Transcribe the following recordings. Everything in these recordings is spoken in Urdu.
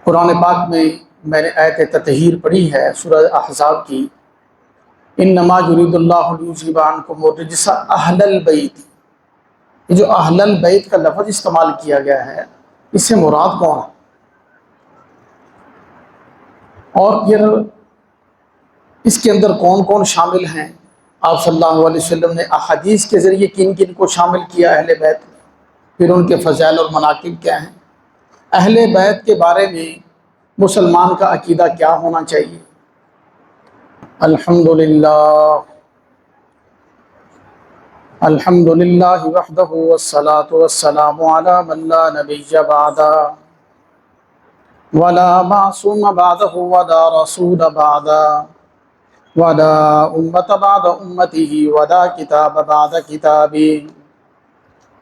قرآن پاک میں نے آیت تطہیر پڑھی ہے سورہ احزاب کی، انما یرید اللہ لیذھب عنکم الرجس اہل البیت۔ یہ جو اہل البیت کا لفظ استعمال کیا گیا ہے، اس سے مراد کون ہے؟ اور پھر اس کے اندر کون کون شامل ہیں؟ آپ صلی اللہ علیہ وسلم نے احادیث کے ذریعے کن کن کو شامل کیا اہل بیت میں، پھر ان کے فضائل اور مناقب کیا ہیں، اہل بیت کے بارے میں مسلمان کا عقیدہ کیا ہونا چاہیے۔ الحمدللہ وحدہ والصلاة والسلام علی من لا نبی بعدہ ولا معصوم بعدہ ولا رسول بعدہ ولا امت بعد امتہ ولا کتاب بعد کتابہ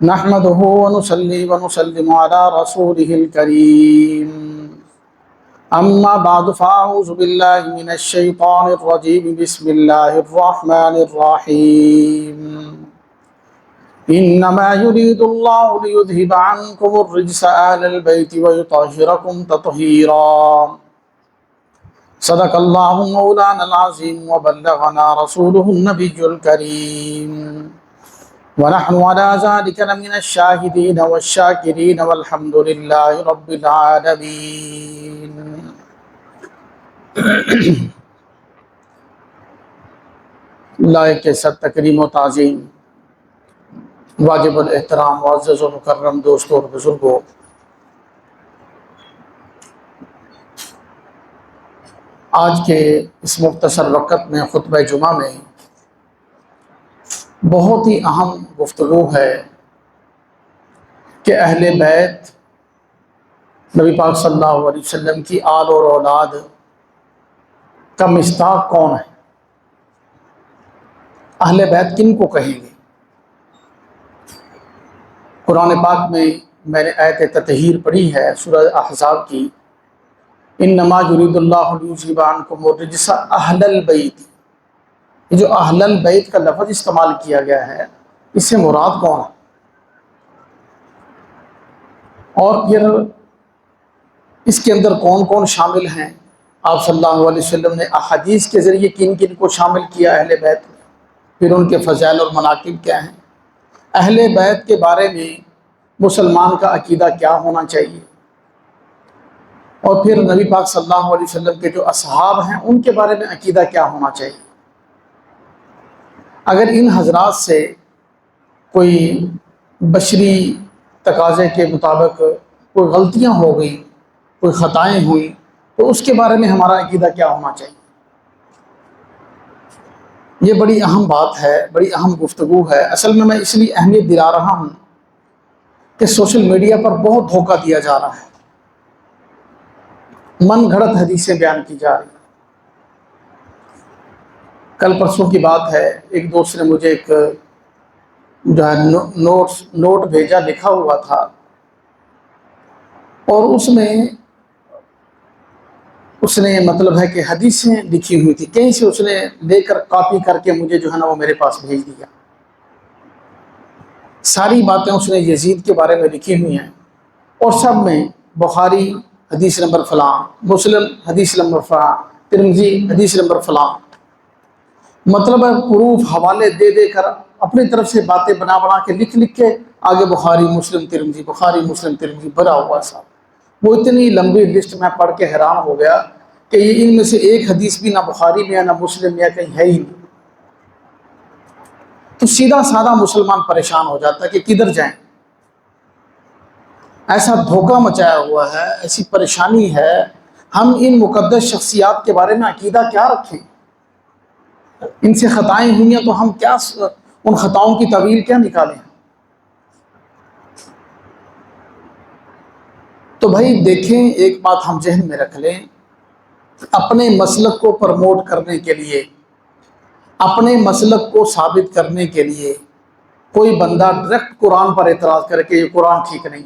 نحمدہ ونصلی ونسلم علی رسولہ الکریم، اما بعد فاعوذ باللہ من الشیطان الرجیم، بسم اللہ الرحمن الرحیم، انما یرید اللہ لیذھب عنکم الرجس اہل البیت ویطہرکم تطہیرا۔ صدق اللہ مولانا العظیم وبلغنا رسولہ النبی الکریم، ونحن على ذلك لمن الشاہدین والشاکرین والحمد للہ رب العالمین۔ لائق سب تکریم و تعظیم، واجب الاحترام معزز و مکرم دوستوں اور بزرگوں، آج کے اس مختصر وقت میں خطبہ جمعہ میں بہت ہی اہم گفتگو ہے کہ اہل بیت نبی پاک صلی اللہ علیہ وسلم کی آل اور اولاد کا مصداق کون ہے، اہل بیت کن کو کہیں گے۔ قرآن پاک میں نے آیت تطہیر پڑھی ہے سورہ احزاب کی، انما یرید اللہ لیذھب عنکم الرجس اہل البیت۔ یہ جو اہل البیت کا لفظ استعمال کیا گیا ہے، اس سے مراد کون ہے؟ اور پھر اس کے اندر کون کون شامل ہیں؟ آپ صلی اللہ علیہ وسلم نے احادیث کے ذریعے کن کن کو شامل کیا اہل بیت میں، پھر ان کے فضائل اور مناقب کیا ہیں، اہل بیت کے بارے میں مسلمان کا عقیدہ کیا ہونا چاہیے، اور پھر نبی پاک صلی اللہ علیہ وسلم کے جو اصحاب ہیں ان کے بارے میں عقیدہ کیا ہونا چاہیے۔ اگر ان حضرات سے کوئی بشری تقاضے کے مطابق کوئی غلطیاں ہو گئیں، کوئی خطائیں ہوئیں، تو اس کے بارے میں ہمارا عقیدہ کیا ہونا چاہیے۔ یہ بڑی اہم بات ہے، بڑی اہم گفتگو ہے۔ اصل میں اس لیے اہمیت دلا رہا ہوں کہ سوشل میڈیا پر بہت دھوکہ دیا جا رہا ہے، من گھڑت حدیثیں بیان کی جا رہی ہیں۔ کل پرسوں کی بات ہے، ایک دوست نے مجھے ایک جو ہے نوٹ بھیجا، لکھا ہوا تھا، اور اس میں اس نے مطلب ہے کہ حدیثیں لکھی ہوئی تھی، کہیں سے اس نے لے کر کاپی کر کے مجھے جو ہے نا وہ میرے پاس بھیج دیا۔ ساری باتیں اس نے یزید کے بارے میں لکھی ہوئی ہیں، اور سب میں بخاری حدیث نمبر فلاں، مسلم حدیث نمبر فلاں، ترمذی حدیث نمبر فلاں، مطلب ہے پروف حوالے دے دے کر اپنی طرف سے باتیں بنا بنا کے لکھ کے آگے بخاری مسلم ترمذی، بخاری مسلم ترمذی بھرا ہوا صاحب۔ وہ اتنی لمبی لسٹ میں پڑھ کے حیران ہو گیا کہ یہ ان میں سے ایک حدیث بھی نہ بخاری میں نہ مسلم میں کہیں ہے ہی نہیں۔ تو سیدھا سادہ مسلمان پریشان ہو جاتا ہے کہ کدھر جائیں۔ ایسا دھوکہ مچایا ہوا ہے، ایسی پریشانی ہے، ہم ان مقدس شخصیات کے بارے میں عقیدہ کیا رکھیں؟ ان سے خطائیں ہوئی ہیں تو ہم کیا ان خطاؤں کی تعویل کیا نکالیں؟ تو بھائی دیکھیں، ایک بات ہم ذہن میں رکھ لیں، اپنے مسلک کو پروموٹ کرنے کے لیے، اپنے مسلک کو ثابت کرنے کے لیے کوئی بندہ ڈائریکٹ قرآن پر اعتراض کرے کہ یہ قرآن ٹھیک نہیں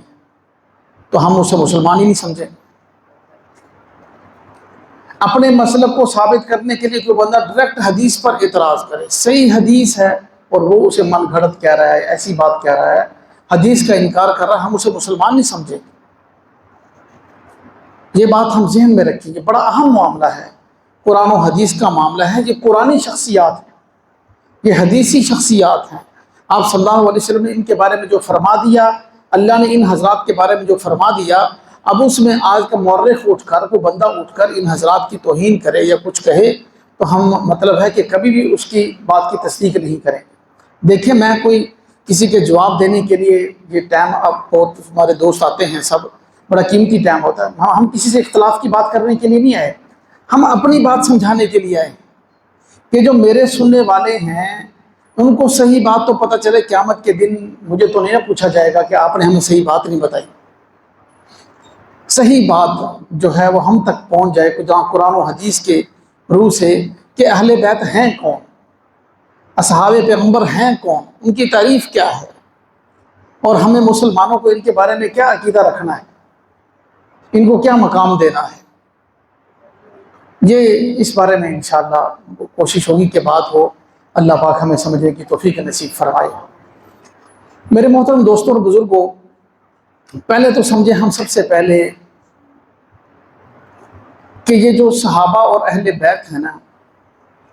تو ہم اسے مسلمان ہی نہیں سمجھیں۔ اپنے مسلک کو ثابت کرنے کے لیے کوئی بندہ ڈائریکٹ حدیث پر اعتراض کرے، صحیح حدیث ہے اور وہ اسے من گھڑت کہہ رہا ہے، ایسی بات کہہ رہا ہے، حدیث کا انکار کر رہا ہے، ہم اسے مسلمان نہیں سمجھیں۔ یہ بات ہم ذہن میں رکھیں، یہ بڑا اہم معاملہ ہے، قرآن و حدیث کا معاملہ ہے، یہ قرآنی شخصیات ہیں، یہ حدیثی شخصیات ہیں۔ آپ صلی اللہ علیہ وسلم نے ان کے بارے میں جو فرما دیا، اللہ نے ان حضرات کے بارے میں جو فرما دیا، اب اس میں آج کا مورخ اٹھ کر، کوئی بندہ اٹھ کر ان حضرات کی توہین کرے یا کچھ کہے تو ہم مطلب ہے کہ کبھی بھی اس کی بات کی تصدیق نہیں کریں گے۔ دیکھیں، میں کوئی کسی کے جواب دینے کے لیے، یہ ٹائم اب بہت ہمارے دوست آتے ہیں، سب بڑا قیمتی ٹائم ہوتا ہے، ہم کسی سے اختلاف کی بات کرنے کے لیے نہیں آئے، ہم اپنی بات سمجھانے کے لیے آئے کہ جو میرے سننے والے ہیں ان کو صحیح بات تو پتہ چلے، قیامت کے دن مجھے تو نہیں پوچھا جائے گا کہ آپ نے ہمیں صحیح بات نہیں بتائی، صحیح بات جو ہے وہ ہم تک پہنچ جائے، جہاں قرآن و حدیث کے روح سے کہ اہل بیت ہیں کون، اصحاب پیغمبر ہیں کون، ان کی تعریف کیا ہے، اور ہمیں مسلمانوں کو ان کے بارے میں کیا عقیدہ رکھنا ہے، ان کو کیا مقام دینا ہے۔ یہ اس بارے میں انشاءاللہ کوشش ہوگی کہ بات ہو، اللہ پاک ہمیں سمجھنے کی توفیق نصیب فرمائے۔ میرے محترم دوستوں اور بزرگوں، پہلے تو سمجھے ہم سب سے پہلے کہ یہ جو صحابہ اور اہل بیت ہیں نا،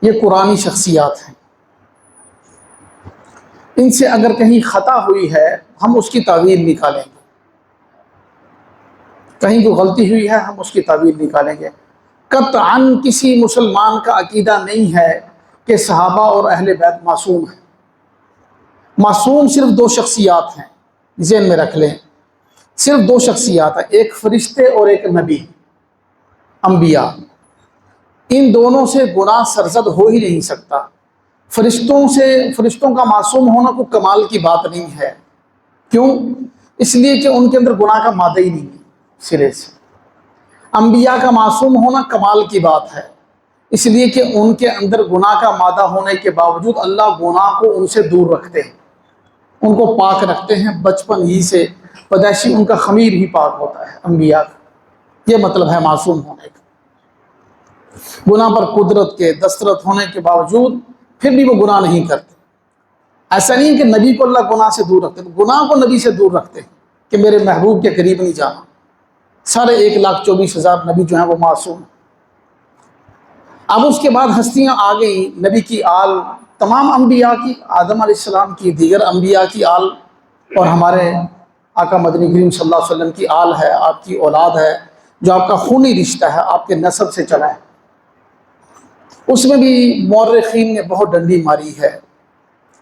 یہ قرآنی شخصیات ہیں، ان سے اگر کہیں خطا ہوئی ہے ہم اس کی تعویل نکالیں گے، کہیں کوئی غلطی ہوئی ہے ہم اس کی تعویل نکالیں گے۔ قطعاً کسی مسلمان کا عقیدہ نہیں ہے کہ صحابہ اور اہل بیت معصوم ہیں۔ معصوم صرف دو شخصیات ہیں، ذہن میں رکھ لیں، صرف دو شخصیات ہیں، ایک فرشتے اور ایک نبی، انبیاء۔ ان دونوں سے گناہ سرزد ہو ہی نہیں سکتا۔ فرشتوں کا معصوم ہونا کوئی کمال کی بات نہیں ہے، کیوں؟ اس لیے کہ ان کے اندر گناہ کا مادہ ہی نہیں ہے سرے سے۔ انبیاء کا معصوم ہونا کمال کی بات ہے، اس لیے کہ ان کے اندر گناہ کا مادہ ہونے کے باوجود اللہ گناہ کو ان سے دور رکھتے ہیں، ان کو پاک رکھتے ہیں، بچپن ہی سے پیدائشی ان کا خمیر ہی پاک ہوتا ہے انبیاء کا۔ یہ مطلب ہے معصوم ہونے کا۔ گناہ پر قدرت کے دسترت ہونے کے باوجود پھر بھی وہ گناہ نہیں کرتے۔ ایسا نہیں کہ نبی کو اللہ گناہ سے دور رکھتے، گناہ کو نبی سے دور رکھتے ہیں کہ میرے محبوب کے قریب نہیں جانا۔ سارے 1,24,000 نبی جو ہیں وہ معصوم ہیں۔ اب اس کے بعد ہستیاں آ گئیں، نبی کی آل، تمام انبیاء کی، آدم علیہ السلام کی، دیگر انبیاء کی آل، اور ہمارے آقا مدنی کریم صلی اللہ علیہ وسلم کی آل ہے، آپ کی اولاد ہے، جو آپ کا خونی رشتہ ہے، آپ کے نسب سے چلا ہے۔ اس میں بھی مورخین نے بہت ڈنڈی ماری ہے،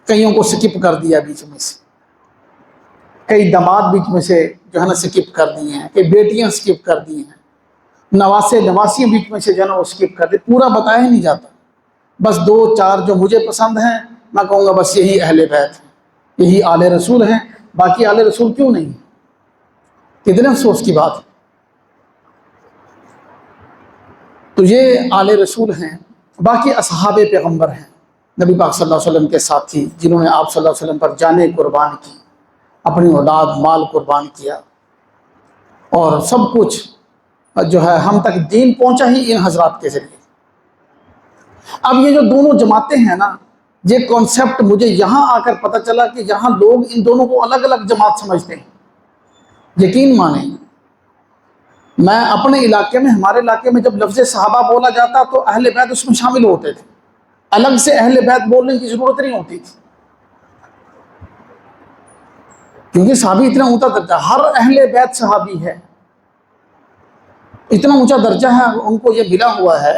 کئیوں کو سکپ کر دیا بیچ میں سے، کئی داماد بیچ میں سے جو ہے نا سکپ کر دیے ہیں، کئی بیٹیاں سکپ کر دی ہیں، نواسیاں بیچ میں سے جو ہے نا وہ سکپ کر دی، پورا بتایا ہی نہیں جاتا، بس 2-4 جو مجھے پسند ہیں میں کہوں گا بس یہی اہل بیت ہیں، یہی آل رسول ہیں، باقی آل رسول کیوں نہیں؟ کتنے افسوس کی بات ہے۔ تو یہ آل رسول ہیں، باقی اصحاب پیغمبر ہیں، نبی پاک صلی اللہ علیہ وسلم کے ساتھی، جنہوں نے آپ صلی اللہ علیہ وسلم پر جانیں قربان کی، اپنی اولاد مال قربان کیا، اور سب کچھ جو ہے ہم تک دین پہنچا ہی ان حضرات کے ذریعے۔ اب یہ جو دونوں جماعتیں ہیں نا، یہ کانسیپٹ مجھے یہاں آ کر پتہ چلا کہ یہاں لوگ ان دونوں کو الگ الگ جماعت سمجھتے ہیں۔ یقین مانیں، میں اپنے علاقے میں، ہمارے علاقے میں جب لفظ صحابہ بولا جاتا تو اہل بیت اس میں شامل ہوتے تھے، الگ سے اہل بیت بولنے کی ضرورت نہیں ہوتی تھی، کیونکہ صحابی اتنا اونچا درجہ، ہر اہل بیت صحابی ہے، اتنا اونچا درجہ ہے ان کو یہ ملا ہوا ہے،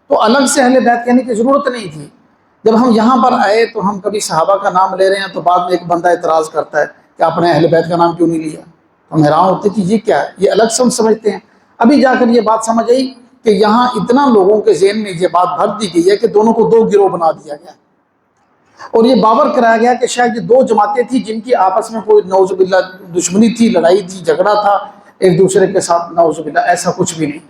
تو الگ سے اہل بیت کہنے کی ضرورت نہیں تھی۔ جب ہم یہاں پر آئے تو ہم کبھی صحابہ کا نام لے رہے ہیں تو بعد میں ایک بندہ اعتراض کرتا ہے کہ آپ نے اہل بیت کا نام کیوں نہیں لیا، ہم حیران ہوتے کہ یہ کیا ہے، یہ الگ سے سمجھتے ہیں۔ ابھی جا کر یہ بات سمجھ آئی کہ یہاں اتنا لوگوں کے ذہن میں یہ بات بھر دی گئی ہے کہ دونوں کو 2 گروہ بنا دیا گیا، اور یہ باور کرایا گیا کہ شاید یہ 2 جماعتیں تھیں جن کی آپس میں کوئی نعوذ باللہ دشمنی تھی، لڑائی تھی، جھگڑا تھا ایک دوسرے کے ساتھ، نعوذ باللہ ایسا کچھ بھی نہیں۔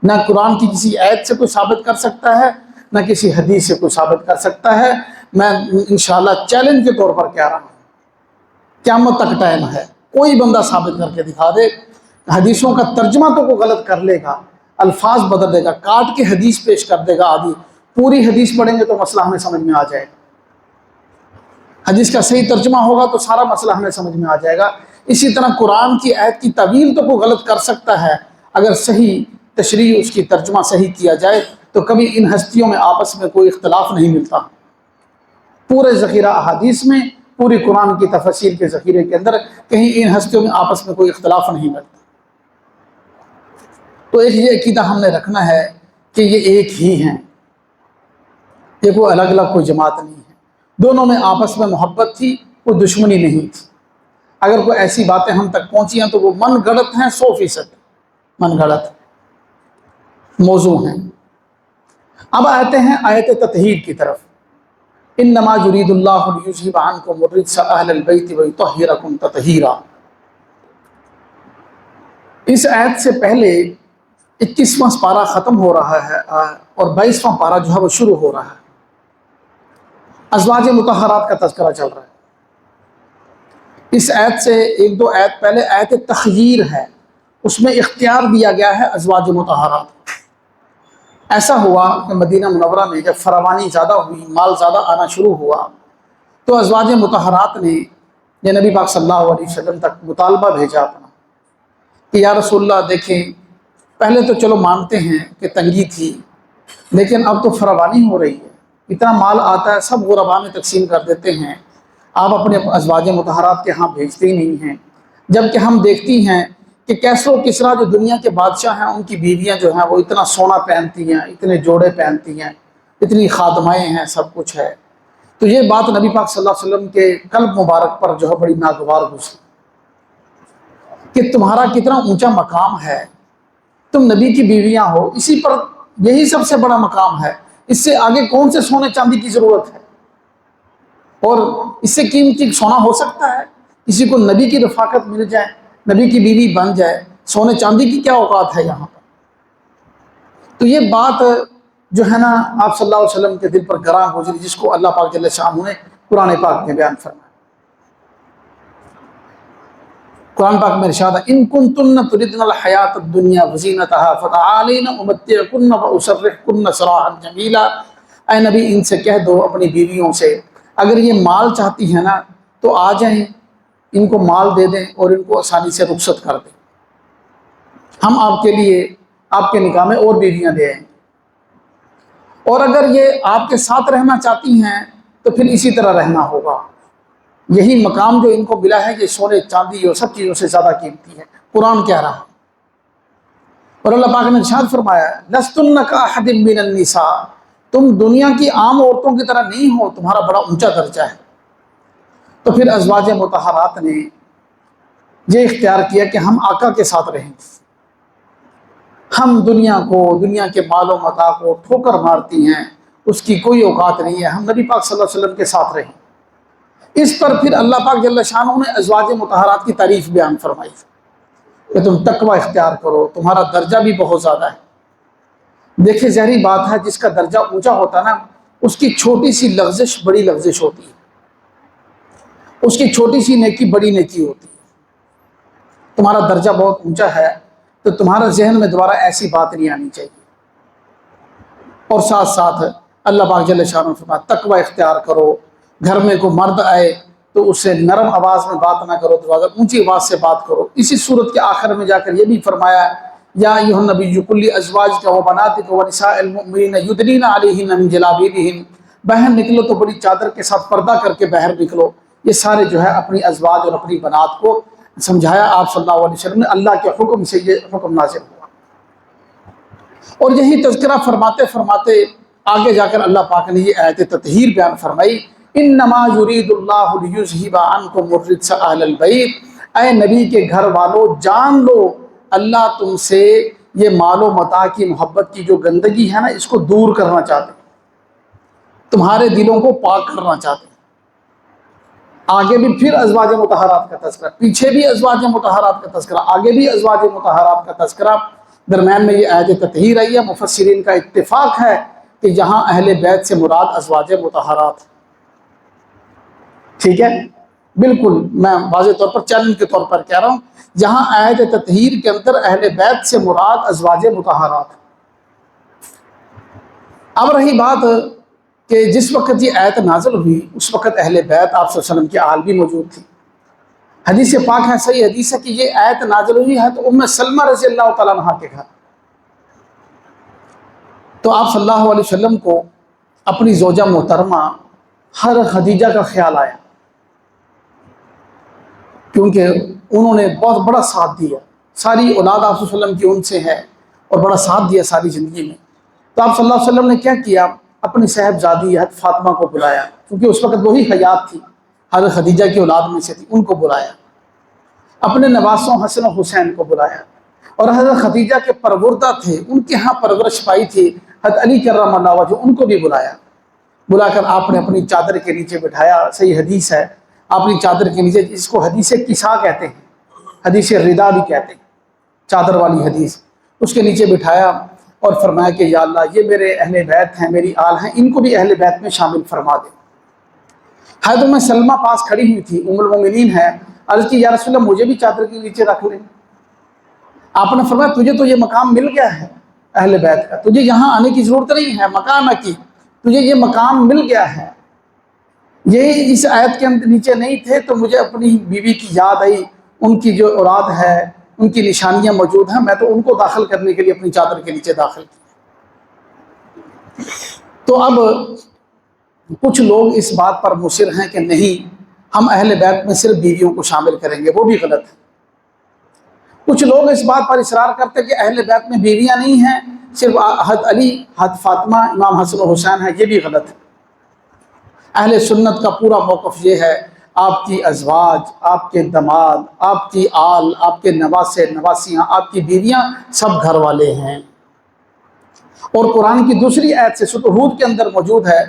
نہ قرآن کی کسی آیت سے کوئی ثابت کر سکتا ہے، نہ کسی حدیث سے کوئی ثابت کر سکتا ہے۔ میں انشاءاللہ چیلنج کے طور پر کہہ رہا ہوں، قیامت تک ٹائم ہے، کوئی بندہ ثابت کر کے دکھا دے، حدیثوں کا ترجمہ تو کوئی غلط کر لے گا، الفاظ بدل دے گا، کاٹ کے حدیث پیش کر دے گا، آدھی پوری حدیث پڑھیں گے تو مسئلہ ہمیں سمجھ میں آ جائے گا، حدیث کا صحیح ترجمہ ہوگا تو سارا مسئلہ ہمیں سمجھ میں آ جائے گا۔ اسی طرح قرآن کی آیت کی تعویل تو کوئی غلط کر سکتا ہے، اگر صحیح تشریح اس کی ترجمہ صحیح کیا جائے تو کبھی ان ہستیوں میں آپس میں کوئی اختلاف نہیں ملتا۔ پورے ذخیرہ احادیث میں، پوری قرآن کی تفسیر کے ذخیرے کے اندر کہیں ان ہستیوں میں آپس میں کوئی اختلاف نہیں ملتا۔ تو ایک یہ عقیدہ ہم نے رکھنا ہے کہ یہ ایک ہی ہیں، یہ کوئی الگ الگ کوئی جماعت نہیں ہے، دونوں میں آپس میں محبت تھی، کوئی دشمنی نہیں تھی۔ اگر کوئی ایسی باتیں ہم تک پہنچی ہیں تو وہ من گھڑت ہیں، 100% من گھڑت موضوع ہیں۔ اب آتے ہیں آیت تطہیر کی طرف۔ انما یرید اللہ لیذھب عنکم الرجس اہل البیت ویطہرکم تطہیرا۔ اس آیت سے پہلے 21واں پارہ ختم ہو رہا ہے اور 22واں پارہ جو ہے وہ شروع ہو رہا ہے۔ ازواج مطہرات کا تذکرہ چل رہا ہے۔ اس آیت سے ایک دو آیت پہلے آیت تخییر ہے، اس میں اختیار دیا گیا ہے ازواج مطہرات۔ ایسا ہوا کہ مدینہ منورہ میں جب فراوانی زیادہ ہوئی، مال زیادہ آنا شروع ہوا، تو ازواج مطہرات نے یہ نبی پاک صلی اللہ علیہ وسلم تک مطالبہ بھیجا اپنا کہ یا رسول اللہ دیکھیں، پہلے تو چلو مانتے ہیں کہ تنگی تھی، لیکن اب تو فراوانی ہو رہی ہے، اتنا مال آتا ہے، سب غرباء میں تقسیم کر دیتے ہیں، آپ اپنے ازواج مطہرات کے ہاں بھیجتے ہی نہیں ہیں، جبکہ ہم دیکھتی ہیں کہ کیسر و کسریٰ جو دنیا کے بادشاہ ہیں، ان کی بیویاں جو ہیں وہ اتنا سونا پہنتی ہیں، اتنے جوڑے پہنتی ہیں، اتنی خادمائیں ہیں، سب کچھ ہے۔ تو یہ بات نبی پاک صلی اللہ علیہ وسلم کے قلب مبارک پر جو ہے بڑی ناگوار گزری کہ تمہارا کتنا اونچا مقام ہے، تم نبی کی بیویاں ہو، اسی پر یہی سب سے بڑا مقام ہے، اس سے آگے کون سے سونے چاندی کی ضرورت ہے؟ اور اس سے قیمتی سونا ہو سکتا ہے؟ کسی کو نبی کی رفاقت مل جائے، نبی کی بیوی بن جائے، سونے چاندی کی کیا اوقات ہے یہاں پر؟ تو یہ بات جو ہے نا آپ صلی اللہ علیہ وسلم کے دل پر گراں گزری، جس کو اللہ پاک جل شانہ نے قرآن پاک میں بیان فرمایا۔ قرآن پاک میں ارشاد ہے ان کنتن تردن الحیات الدنیا وزینتہا فتعالین امتعکن واسرحکن سراحا جمیلا۔ اے نبی ان سے کہہ دو، اپنی بیویوں سے، اگر یہ مال چاہتی ہیں نا تو آ جائیں، ان کو مال دے دیں اور ان کو آسانی سے رخصت کر دیں، ہم آپ کے لیے آپ کے نکاح میں اور بیویاں دے آئیں۔ اور اگر یہ آپ کے ساتھ رہنا چاہتی ہیں تو پھر اسی طرح رہنا ہوگا، یہی مقام جو ان کو ملا ہے یہ سونے چاندی اور سب چیزوں سے زیادہ قیمتی ہے، قرآن کہہ رہا ہے۔ اور اللہ پاک نے ارشاد فرمایا لستن کاحد من النساء، تم دنیا کی عام عورتوں کی طرح نہیں ہو، تمہارا بڑا اونچا درجہ ہے۔ تو پھر ازواج مطہرات نے یہ اختیار کیا کہ ہم آقا کے ساتھ رہیں گے، ہم دنیا کو، دنیا کے مال و متاع کو ٹھوکر مارتی ہیں، اس کی کوئی اوقات نہیں ہے، ہم نبی پاک صلی اللہ علیہ وسلم کے ساتھ رہیں۔ اس پر پھر اللہ پاک جل شانہ نے ازواج مطہرات کی تعریف بیان فرمائی کہ تم تقوی اختیار کرو، تمہارا درجہ بھی بہت زیادہ ہے۔ دیکھیں ظاہری بات ہے، جس کا درجہ اونچا ہوتا ہے نا، اس کی چھوٹی سی لغزش بڑی لغزش ہوتی ہے، اس کی چھوٹی سی نیکی بڑی نیکی ہوتی ہے۔ تمہارا درجہ بہت اونچا ہے تو تمہارا ذہن میں دوبارہ ایسی بات نہیں آنی چاہیے۔ اور ساتھ ساتھ اللہ پاک جل شانہ نے فرمایا تقوی اختیار کرو، گھر میں کوئی مرد آئے تو اس سے نرم آواز میں بات نہ کرو، تو اونچی آواز سے بات کرو۔ اسی صورت کے آخر میں جا کر یہ بھی فرمایا یا ایھا النبی قل لازواجک وبناتک ونساء المؤمنین یدنین علیہن من جلابیبہن، باہر نکلو تو بڑی چادر کے ساتھ پردہ کر کے باہر نکلو۔ یہ سارے جو ہے اپنی ازواج اور اپنی بنات کو سمجھایا آپ صلی اللہ علیہ وسلم نے، اللہ کے حکم سے یہ حکم نازل ہوا۔ اور یہی تذکرہ فرماتے فرماتے آگے جا کر اللہ پاک نے یہ آیت تطہیر بیان فرمائی انما یرید اللہ لیذھب عنکم الرجس اہل البیت۔ اے نبی کے گھر والوں جان لو، اللہ تم سے یہ مال و متاع کی محبت کی جو گندگی ہے نا، اس کو دور کرنا چاہتے ہیں، تمہارے دلوں کو پاک کرنا چاہتے ہیں۔ آگے بھی پھر ازواج مطہرات کا تذکرہ، پیچھے بھی ازواج مطہرات کا تذکرہ، آگے بھی ازواج مطہرات کا تذکرہ، درمیان میں یہ آیت تطہیر آئی ہے۔ مفسرین کا اتفاق ہے کہ یہاں اہل بیت سے مراد ازواج مطہرات، ٹھیک ہے، بالکل میں واضح طور پر چیلنج کے طور پر کہہ رہا ہوں، جہاں آیت تطہیر کے اندر اہل بیت سے مراد ازواج مطہرات۔ اب رہی بات کہ جس وقت یہ آیت نازل ہوئی اس وقت اہل بیت آپ صلی اللہ علیہ وسلم کی آل بھی موجود تھی، حدیث پاک ہے، صحیح حدیث ہے کہ یہ آیت نازل ہوئی ہے تو ام سلمہ رضی اللہ تعالیٰ عنہ کے گھر، تو آپ صلی اللہ علیہ وسلم کو اپنی زوجہ محترمہ حضرت خدیجہ کا خیال آیا، کیونکہ انہوں نے بہت بڑا ساتھ دیا، ساری اولاد آپ صلی اللہ علیہ وسلم کی ان سے ہے اور بڑا ساتھ دیا ساری زندگی میں۔ تو آپ صلی اللہ علیہ وسلم نے کیا کیا، اپنی صاحبزادی حضرت فاطمہ کو بلایا، کیونکہ اس وقت وہی حیات تھی، حضرت خدیجہ کی اولاد میں سے تھی، ان کو بلایا، اپنے نواسوں حسن و حسین کو بلایا، اور حضرت خدیجہ کے پروردہ تھے، ان کے ہاں پرورش پائی تھی حضرت علی کرم اللہ وجہ، ان کو بھی بلایا، بلا کر آپ نے اپنی چادر کے نیچے بٹھایا۔ صحیح حدیث ہے، اپنی چادر کے نیچے، جس کو حدیث کسا کہتے ہیں، حدیث ردا بھی کہتے ہیں، چادر والی حدیث، اس کے نیچے بٹھایا اور فرمایا کہ یا اللہ یہ میرے اہل بیت ہیں، میری آل ہیں، ان کو بھی اہل بیت میں شامل فرما دے۔ حضرت ام سلمہ پاس کھڑی ہوئی تھی، ام المومنین ہے، عرض کی یا رسول اللہ مجھے بھی چادر کے نیچے رکھ لیں۔ آپ نے فرمایا تجھے تو یہ مقام مل گیا ہے اہل بیت کا، تجھے یہاں آنے کی ضرورت نہیں ہے مکانہ کی، تجھے یہ مقام مل گیا ہے۔ یہ اس آیت کے نیچے نہیں تھے تو مجھے اپنی بیوی کی یاد آئی، ان کی جو اولاد ہے ان کی نشانیاں موجود ہیں، میں تو ان کو داخل کرنے کے لیے اپنی چادر کے نیچے داخل کیا۔ تو اب کچھ لوگ اس بات پر مصر ہیں کہ نہیں ہم اہل بیت میں صرف بیویوں کو شامل کریں گے، وہ بھی غلط ہے۔ کچھ لوگ اس بات پر اصرار کرتے کہ اہل بیت میں بیویاں نہیں ہیں، صرف حضرت علی، حضرت فاطمہ، امام حسن و حسین ہیں، یہ بھی غلط ہے۔ اہل سنت کا پورا موقف یہ ہے، آپ کی ازواج، آپ کے دماد، آپ کی آل، آپ کے نواسے نواسیاں، آپ کی بیویاں سب گھر والے ہیں۔ اور قرآن کی دوسری آیت سے سورۃ ہود کے اندر موجود ہے،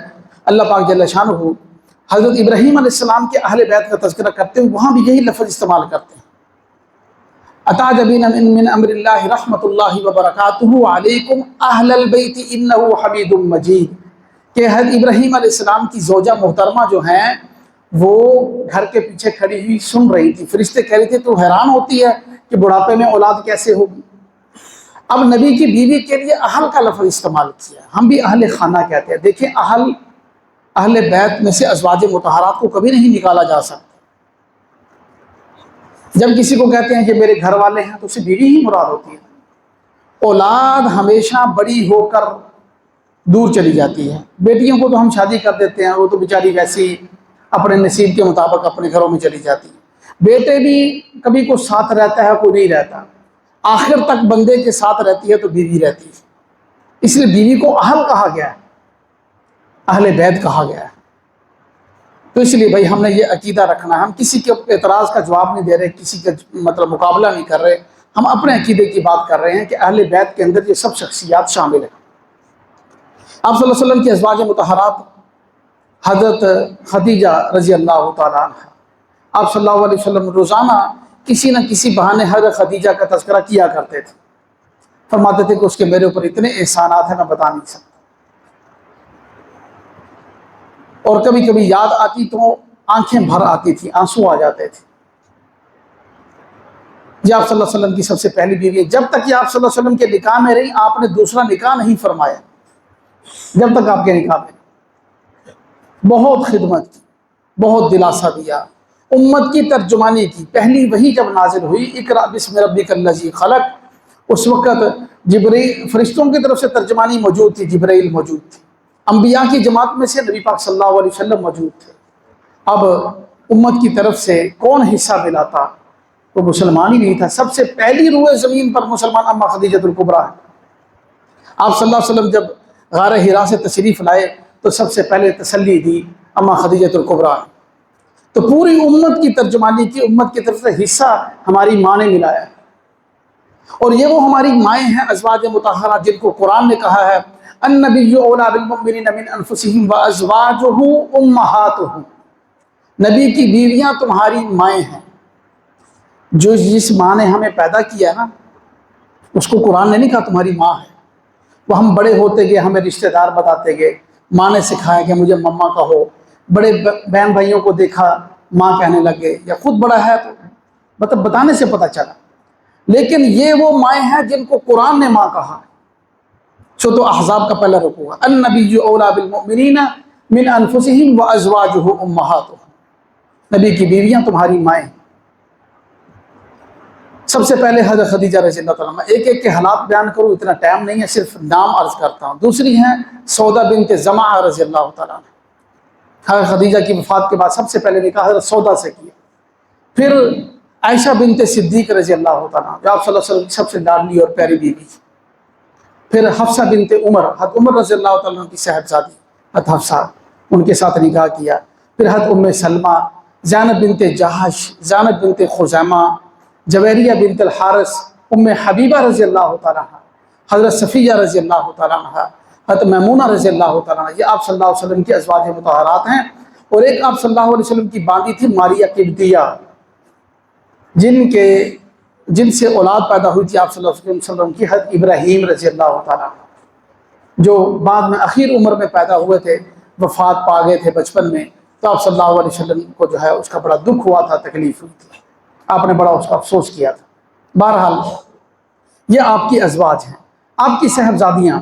اللہ پاک جل شانہ حضرت ابراہیم علیہ السلام کے اہل بیت کا تذکرہ کرتے ہوئے وہاں بھی یہی لفظ استعمال کرتے ہیں، اتعجبین من امر اللہ رحمۃ اللہ وبرکاتہ علیکم اہل البیت انہ حمید مجید، کہ حضرت ابراہیم علیہ السلام کی زوجہ محترمہ جو ہیں وہ گھر کے پیچھے کھڑی ہوئی سن رہی تھی، فرشتے کہہ رہے تھے تو حیران ہوتی ہے کہ بڑھاپے میں اولاد کیسے ہوگی۔ اب نبی کی بیوی کے لیے اہل کا لفظ استعمال کیا، ہم بھی اہل خانہ کہتے ہیں۔ دیکھیں اہل بیت میں سے ازواج مطہرات کو کبھی نہیں نکالا جا سکتا۔ جب کسی کو کہتے ہیں کہ میرے گھر والے ہیں تو اسے بیوی ہی مراد ہوتی ہے۔ اولاد ہمیشہ بڑی ہو کر دور چلی جاتی ہے، بیٹیوں کو تو ہم شادی کر دیتے ہیں، وہ تو بیچاری ویسی اپنے نصیب کے مطابق اپنے گھروں میں چلی جاتی ہے۔ بیٹے بھی کبھی کوئی ساتھ رہتا ہے کوئی نہیں رہتا، آخر تک بندے کے ساتھ رہتی ہے تو بیوی رہتی ہے، اس لیے بیوی کو اہل کہا گیا ہے، اہل بیت کہا گیا ہے۔ تو اس لیے بھائی ہم نے یہ عقیدہ رکھنا ہے، ہم کسی کے اعتراض کا جواب نہیں دے رہے، کسی کا مقابلہ نہیں کر رہے، ہم اپنے عقیدے کی بات کر رہے ہیں کہ اہل بیت کے اندر یہ سب شخصیات شامل ہیں۔ آپ صلی اللہ علیہ وسلم کی ازواج مطہرات حضرت خدیجہ رضی اللہ تعالیٰ عنہ، آپ صلی اللہ علیہ وسلم روزانہ کسی نہ کسی بہانے حضرت خدیجہ کا تذکرہ کیا کرتے تھے، فرماتے تھے کہ اس کے میرے اوپر اتنے احسانات ہیں میں بتا نہیں سکتا، اور کبھی کبھی یاد آتی تو آنکھیں بھر آتی تھی، آنسو آ جاتے تھے۔ یہ آپ صلی اللہ علیہ وسلم کی سب سے پہلی بیوی ہے، جب تک یہ آپ صلی اللہ علیہ وسلم کے نکاح میں رہی آپ نے دوسرا نکاح نہیں فرمایا، جب تک آپ کے نکاح میں بہت خدمت کی، بہت دلاسا دیا، امت کی ترجمانی کی۔ پہلی وحی جب نازل ہوئی اقرأ بسم ربک الذی خلق، اس وقت جبرائیل فرشتوں کی طرف سے ترجمانی موجود تھی، جبرائیل موجود تھی، انبیاء کی جماعت میں سے نبی پاک صلی اللہ علیہ وسلم موجود تھے۔ اب امت کی طرف سے کون حصہ دلاتا؟ تو مسلمان ہی نہیں تھا۔ سب سے پہلی روئے زمین پر مسلمان اما خدیجۃ الکبریٰ ہے۔ آپ صلی اللہ علیہ وسلم جب غار حرا سے تشریف لائے تو سب سے پہلے تسلی دی اما خدیجۃ الکبریٰ، تو پوری امت کی ترجمانی کی، امت کی طرف سے حصہ ہماری ماں نے ملایا، اور یہ وہ ہماری مائیں ہیں ازواج مطہرات جن کو قرآن نے کہا ہے النبی اولیٰ بالمؤمنین من انفسہم وازواجہ امہاتہم، نبی کی بیویاں تمہاری مائیں ہیں۔ جو جس ماں نے ہمیں پیدا کیا نا اس کو قرآن نے نہیں کہا تمہاری ماں ہے، وہ ہم بڑے ہوتے گئے ہمیں رشتہ دار بتاتے گئے، ماں نے سکھایا کہ مجھے مما کہو، بڑے بہن بھائیوں کو دیکھا ماں کہنے لگے، یا خود بڑا ہے تو بتانے سے پتہ چلا، لیکن یہ وہ مائیں ہیں جن کو قرآن نے ماں کہا۔ سورۃ احزاب کا پہلا رکوع ہے النبی اولیٰ بالمؤمنین من انفسہم وازواجہ امہاتہم، نبی کی بیویاں تمہاری مائیں۔ سب سے پہلے حضرت خدیجہ رضی اللہ تعالیٰ عنہ، ایک ایک کے حالات بیان کروں اتنا ٹائم نہیں ہے، صرف نام عرض کرتا ہوں۔ دوسری ہیں سودا بنت زمعہ رضی اللہ تعالیٰ عنہ، حضرت خدیجہ کی وفات کے بعد سب سے پہلے نکاح حضرت سودا سے کیا۔ پھر عائشہ بنت صدیق رضی اللہ تعالیٰ عنہ، جو آپ صلی اللہ علیہ وسلم کی سب سے لاڈلی اور پیاری بیوی تھی۔ پھر حفصہ بنت عمر، حضرت عمر رضی اللہ تعالیٰ عنہ کی صاحبزادی حضرت حفصہ، ان کے ساتھ نکاح کیا۔ پھر حضرت ام سلمہ، زینب بنت جہش، زینب بنت خزیمہ، جویریہ بنت الحارث، ام حبیبہ رضی اللہ تعالیٰ عنہ، حضرت صفیہ رضی اللہ تعالیٰ عنہ، حضرت میمونہ رضی اللہ تعالیٰ عنہ، یہ آپ صلی اللہ علیہ وسلم کی ازواج مطہرات ہیں۔ اور ایک آپ صلی اللہ علیہ وسلم کی باندی تھی ماریہ قبطیہ، جن سے اولاد پیدا ہوئی تھی آپ صلی اللہ علیہ وسلم کی، حضرت ابراہیم رضی اللہ تعالیٰ عنہ، جو بعد میں اخیر عمر میں پیدا ہوئے تھے، وفات پا گئے تھے بچپن میں، تو آپ صلی اللہ علیہ وسلم کو جو ہے اس کا بڑا دکھ ہوا تھا، تکلیف ہوئی تھی، آپ نے بڑا اس کا افسوس کیا تھا۔ بہرحال یہ آپ کی ازواج ہیں۔ آپ کی صاحبزادیاں،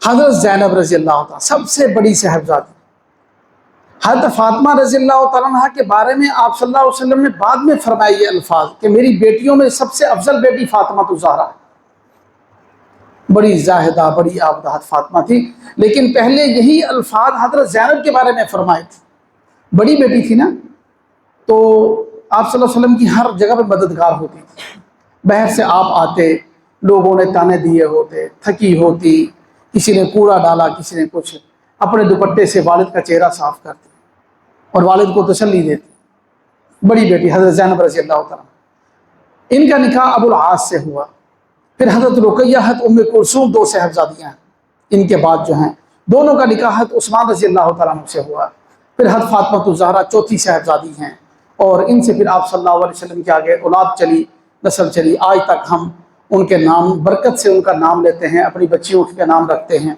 حضرت زینب رضی اللہ تعالیٰ، سب سے بڑی صاحبزادی، حضرت فاطمہ رضی اللہ تعالیٰ عنہ کے بارے میں آپ صلی اللہ علیہ وسلم نے بعد میں فرمایا یہ الفاظ کہ میری بیٹیوں میں سب سے افضل بیٹی فاطمہ الزہرا، بڑی زاہدہ بڑی عابدہ فاطمہ تھی، لیکن پہلے یہی الفاظ حضرت زینب کے بارے میں فرمائے تھے۔ بڑی بیٹی تھی نا، تو آپ صلی اللہ علیہ وسلم کی ہر جگہ پہ مددگار ہوتی تھی۔ باہر سے آپ آتے، لوگوں نے تانے دیے ہوتے، تھکی ہوتی، کسی نے کوڑا ڈالا، کسی نے کچھ، اپنے دوپٹے سے والد کا چہرہ صاف کرتی اور والد کو تسلی دیتی۔ بڑی بیٹی حضرت زینب رضی اللہ تعالیٰ، ان کا نکاح ابو العاص سے ہوا۔ پھر حضرت رقیہ، حضرت ام کلثوم، دو صاحبزادیاں ہیں ان کے بعد جو ہیں، دونوں کا نکاح حضرت عثمان رضی اللہ تعالیٰ عنہ سے ہوا۔ پھر حضرت فاطمہ الزہرا چوتھی صاحبزادی ہیں، اور ان سے پھر آپ صلی اللہ علیہ وسلم کے آگے اولاد چلی، نسل چلی، آج تک ہم ان کے نام، برکت سے ان کا نام لیتے ہیں، اپنی بچیوں کے نام رکھتے ہیں۔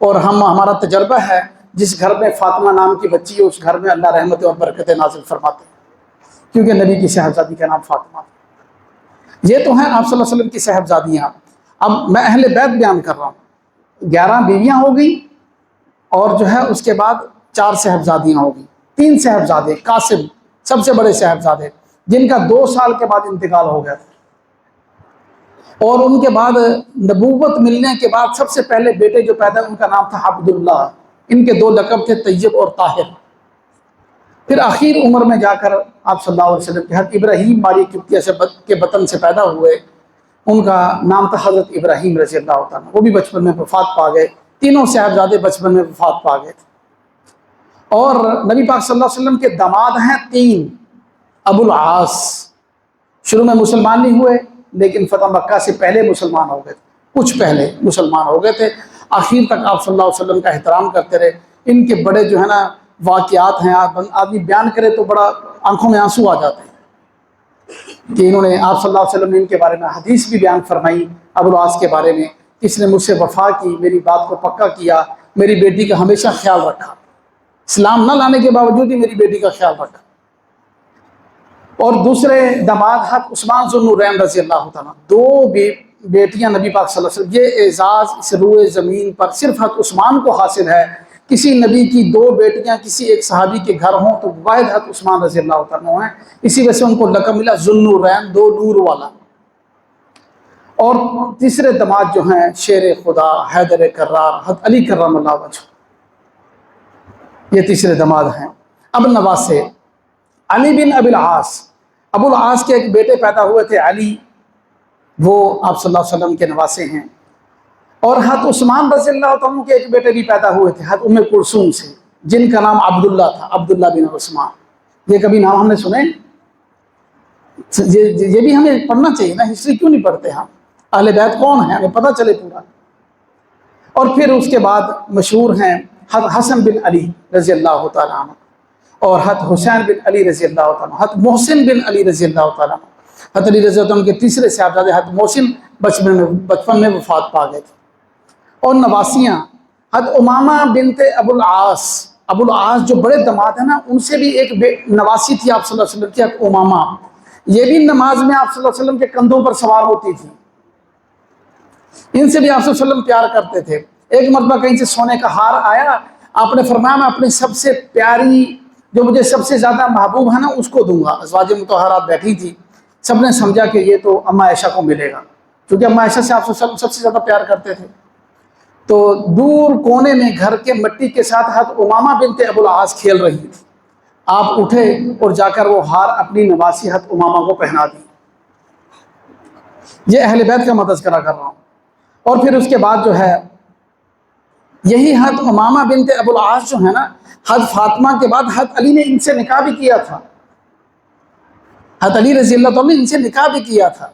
اور ہمارا تجربہ ہے، جس گھر میں فاطمہ نام کی بچی ہے اس گھر میں اللہ رحمت اور برکت نازل فرماتے ہیں، کیونکہ نبی کی صاحبزادی کا نام فاطمہ۔ یہ تو ہیں آپ صلی اللہ علیہ وسلم کی صاحبزادیاں۔ اب میں اہل بیت بیان کر رہا ہوں۔ 11 بیویاں ہو گئی، اور جو ہے اس کے بعد 4 صاحبزادیاں ہو گئی، 3 صاحبزادے، قاسم سب سے بڑے صاحبزادے، جن کا 2 سال کے بعد انتقال ہو گیا تھا، اور ان کے بعد نبوت ملنے کے بعد سب سے پہلے بیٹے جو پیدا ان کا نام تھا عبداللہ، ان کے 2 لقب تھے طیب اور طاہر۔ پھر آخر عمر میں جا کر آپ صلی اللہ علیہ وسلم کے حضرت ابراہیم ماریہ قبطیہ کے بطن سے پیدا ہوئے، ان کا نام تھا حضرت ابراہیم رضی اللہ تعالیٰ، وہ بھی بچپن میں وفات پا گئے۔ تینوں صاحبزادے بچپن میں وفات پا گئے تھے۔ اور نبی پاک صلی اللہ علیہ وسلم کے داماد ہیں 3، ابو العاص شروع میں مسلمان نہیں ہوئے، لیکن فتح مکہ سے پہلے مسلمان ہو گئے تھے، کچھ پہلے مسلمان ہو گئے تھے، آخر تک آپ صلی اللہ علیہ وسلم کا احترام کرتے رہے۔ ان کے بڑے جو ہے نا واقعات ہیں، آدمی بیان کرے تو بڑا آنکھوں میں آنسو آ جاتے ہیں، کہ انہوں نے آپ صلی اللہ علیہ وسلم نے ان کے بارے میں حدیث بھی بیان فرمائی ابو العاص کے بارے میں، اس نے مجھ سے وفا کی، میری بات کو پکا کیا، میری بیٹی کا ہمیشہ خیال رکھا، اسلام نہ لانے کے باوجود ہی میری بیٹی کا خیال رکھا۔ اور دوسرے داماد حضرت عثمان ذو النورین رضی اللہ تعالیٰ، 2 بیٹیاں نبی پاک صلی اللہ علیہ وسلم، یہ اعزاز اس روئے زمین پر صرف حضرت عثمان کو حاصل ہے۔ کسی نبی کی 2 بیٹیاں کسی ایک صحابی کے گھر ہوں تو واحد حضرت عثمان رضی اللہ تعالیٰ ہیں، اسی وجہ سے ان کو لقب ملا ذو النورین، 2 نور والا۔ اور تیسرے داماد جو ہیں شیر خدا حیدر کرار حضرت علی کرم اللہ وجہ، یہ تیسرے داماد ہیں۔ اب نواسے، علی بن ابی العاص، ابو العاص کے ایک بیٹے پیدا ہوئے تھے علی، وہ آپ صلی اللہ علیہ وسلم کے نواسے ہیں۔ اور حضرت عثمان رضی اللہ عنہ کے ایک بیٹے بھی پیدا ہوئے تھے حضرت ام کلثوم سے، جن کا نام عبداللہ تھا، عبداللہ بن عثمان۔ یہ کبھی نام ہم نے سنے؟ یہ بھی ہمیں پڑھنا چاہیے نا، ہسٹری کیوں نہیں پڑھتے ہم؟ اہل بیت کون ہیں ہمیں پتہ چلے پورا۔ اور پھر اس کے بعد مشہور ہیں حضرت حسن بن علی رضی اللہ تعالیٰ عنہ، اور حضرت حسین بن علی رضی اللہ تعالیٰ عنہ، حضرت محسن بن علی رضی اللہ تعالیٰ عنہ۔ حضرت علی رضی اللہ عنہ کے تیسرے صاحبزادے حضرت محسن بچپن میں وفات پا گئے تھے۔ اور نواسیاں، حضرت امامہ بنت ابو العاص، ابو العاص جو بڑے داماد ہیں نا، ان سے بھی ایک نواسی تھی آپ صلی اللہ علیہ وسلم کی، حضرت امامہ، یہ بھی نماز میں آپ صلی اللہ علیہ وسلم کے کندھوں پر سوار ہوتی تھی، ان سے بھی آپ صلی اللہ علیہ وسلم پیار کرتے تھے۔ ایک مرتبہ کہیں سے سونے کا ہار آیا، آپ نے فرمایا میں اپنی سب سے پیاری، جو مجھے سب سے زیادہ محبوب ہے نا، اس کو دوں گا۔ ازواج مطہرات بیٹھی تھی، سب نے سمجھا کہ یہ تو اما عائشہ کو ملے گا، کیونکہ اما عائشہ سے آپ سب سے زیادہ پیار کرتے تھے۔ تو دور کونے میں گھر کے مٹی کے ساتھ حضرت امامہ بنت ابو العاص کھیل رہی تھی، آپ اٹھے اور جا کر وہ ہار اپنی نواسی حضرت امامہ کو پہنا دی۔ یہ اہل بیت کا میں تذکرہ کر رہا ہوں۔ اور پھر اس کے بعد جو ہے یہی حضرت امامہ بنت ابو العاص جو ہے نا، حضرت فاطمہ کے بعد حضرت علی نے ان سے نکاح بھی کیا تھا، حضرت علی رضی اللہ عنہ نے ان سے نکاح بھی کیا تھا۔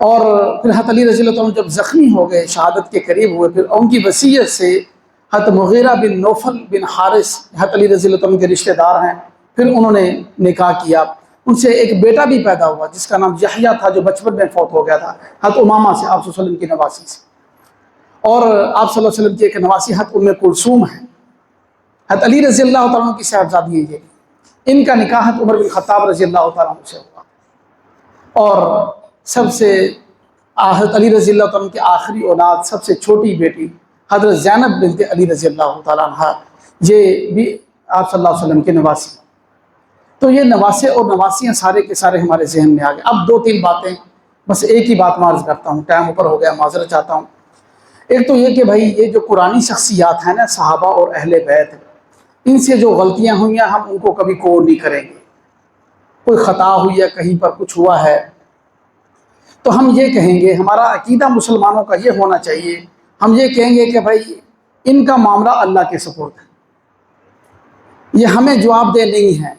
اور پھر حضرت علی رضی اللہ عنہ جب زخمی ہو گئے، شہادت کے قریب ہوئے، پھر ان کی وصیت سے حضرت مغیرہ بن نوفل بن حارث حضرت علی رضی اللہ عنہ کے رشتہ دار ہیں، پھر انہوں نے نکاح کیا، ان سے ایک بیٹا بھی پیدا ہوا جس کا نام یحییٰ تھا، جو بچپن میں فوت ہو گیا تھا، حضرت امامہ سے، آپ صلی اللہ علیہ وسلم کی نواسی سے۔ اور آپ صلی اللہ علیہ وسلم کی ایک نواسی حضرت ام کلثوم ہے، حضرت علی رضی اللہ عنہ کی صاحبزادی ہے یہ، ان کا نکاح حضرت عمر بن خطاب رضی اللہ عنہ سے ہوا۔ اور سب سے حضرت علی رضی اللہ عنہ کی آخری اولاد، سب سے چھوٹی بیٹی حضرت زینب بنت علی رضی اللہ تعالیٰ عنہ، یہ بھی آپ صلی اللہ علیہ وسلم کے نواسی۔ تو یہ نواسے اور نواسیاں سارے کے سارے ہمارے ذہن میں آ گئے۔ اب 2-3 باتیں، بس ایک ہی بات عرض کرتا ہوں، ٹائم اوپر ہو گیا، معذرت چاہتا ہوں۔ ایک تو یہ کہ بھائی یہ جو قرآنی شخصیات ہیں نا، صحابہ اور اہل بیت، ان سے جو غلطیاں ہوئی ہیں ہم ان کو کبھی کوڈ نہیں کریں گے۔ کوئی خطا ہوئی ہے، کہیں پر کچھ ہوا ہے، تو ہم یہ کہیں گے، ہمارا عقیدہ مسلمانوں کا یہ ہونا چاہیے، ہم یہ کہیں گے کہ بھائی ان کا معاملہ اللہ کے سپرد ہے، یہ ہمیں جواب دہ نہیں ہے،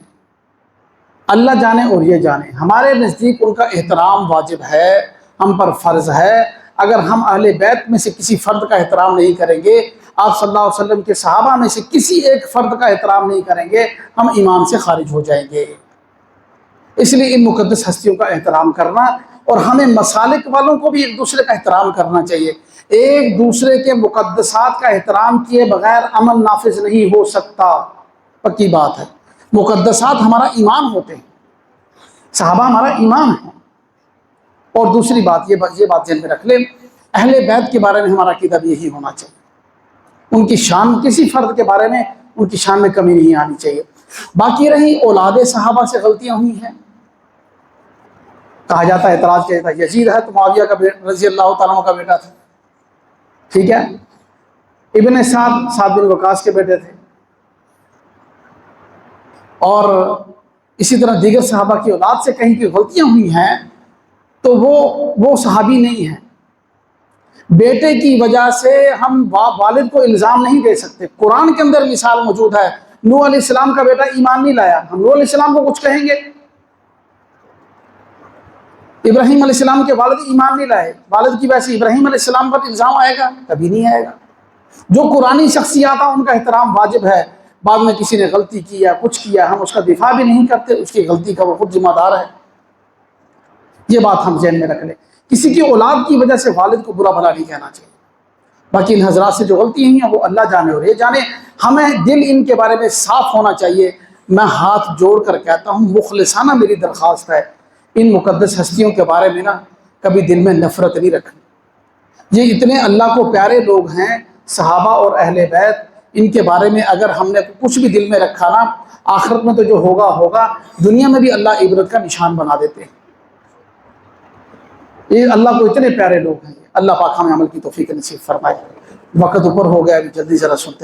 اللہ جانے اور یہ جانے۔ ہمارے نزدیک ان کا احترام واجب ہے، ہم پر فرض ہے۔ اگر ہم اہل بیت میں سے کسی فرد کا احترام نہیں کریں گے، آپ صلی اللہ علیہ وسلم کے صحابہ میں سے کسی ایک فرد کا احترام نہیں کریں گے، ہم ایمان سے خارج ہو جائیں گے۔ اس لیے ان مقدس ہستیوں کا احترام کرنا، اور ہمیں مسالک والوں کو بھی ایک دوسرے کا احترام کرنا چاہیے۔ ایک دوسرے کے مقدسات کا احترام کیے بغیر عمل نافذ نہیں ہو سکتا، پکی بات ہے۔ مقدسات ہمارا ایمان ہوتے ہیں، صحابہ ہمارا ایمان ہے۔ اور دوسری بات یہ بات ذہن میں رکھ لیں، اہل بیت کے بارے میں ہمارا عقیدہ بھی یہی ہونا چاہیے، ان کی شان، کسی فرد کے بارے میں ان کی شان میں کمی نہیں آنی چاہیے۔ باقی رہی اولاد صحابہ سے غلطیاں ہوئی ہیں، کہا جاتا ہے، اعتراض کیا جاتا ہے، یزید ہے تو معاویہ کا رضی اللہ تعالیٰ عنہ کا بیٹا تھا، ٹھیک ہے، ابن سعد بن وقاص کے بیٹے تھے، اور اسی طرح دیگر صحابہ کی اولاد سے کہیں کی غلطیاں ہوئی ہیں تو وہ صحابی نہیں ہیں۔ بیٹے کی وجہ سے ہم والد کو الزام نہیں دے سکتے۔ قرآن کے اندر مثال موجود ہے، نوح علیہ السلام کا بیٹا ایمان نہیں لایا، ہم نوح علیہ السلام کو کچھ کہیں گے؟ ابراہیم علیہ السلام کے والد ایمان نہیں لائے، والد کی وجہ سے ابراہیم علیہ السلام پر الزام آئے گا؟ کبھی نہیں آئے گا۔ جو قرآنی شخصیات ہیں ان کا احترام واجب ہے، بعد میں کسی نے غلطی کی یا کچھ کیا، ہم اس کا دفاع بھی نہیں کرتے، اس کی غلطی کا وہ خود ذمہ دار ہے۔ یہ بات ہم ذہن میں رکھ لیں، کسی کی اولاد کی وجہ سے والد کو برا بھلا نہیں کہنا چاہیے۔ باقی ان حضرات سے جو غلطی ہیں وہ اللہ جانے اور یہ جانے، ہمیں دل ان کے بارے میں صاف ہونا چاہیے۔ میں ہاتھ جوڑ کر کہتا ہوں، مخلصانہ میری درخواست ہے، ان مقدس ہستیوں کے بارے میں نا کبھی دل میں نفرت نہیں رکھنی۔ یہ اتنے اللہ کو پیارے لوگ ہیں، صحابہ اور اہل بیت، ان کے بارے میں اگر ہم نے کچھ بھی دل میں رکھا نا، آخرت میں تو جو ہوگا ہوگا، دنیا میں بھی اللہ عبرت کا نشان بنا دیتے ہیں۔ یہ اللہ کو اتنے پیارے لوگ ہیں، اللہ پاک ہمیں عمل کی توفیق نصیب فرمائے۔ وقت اوپر ہو گیا، جلدی ذرا سنتے ہیں۔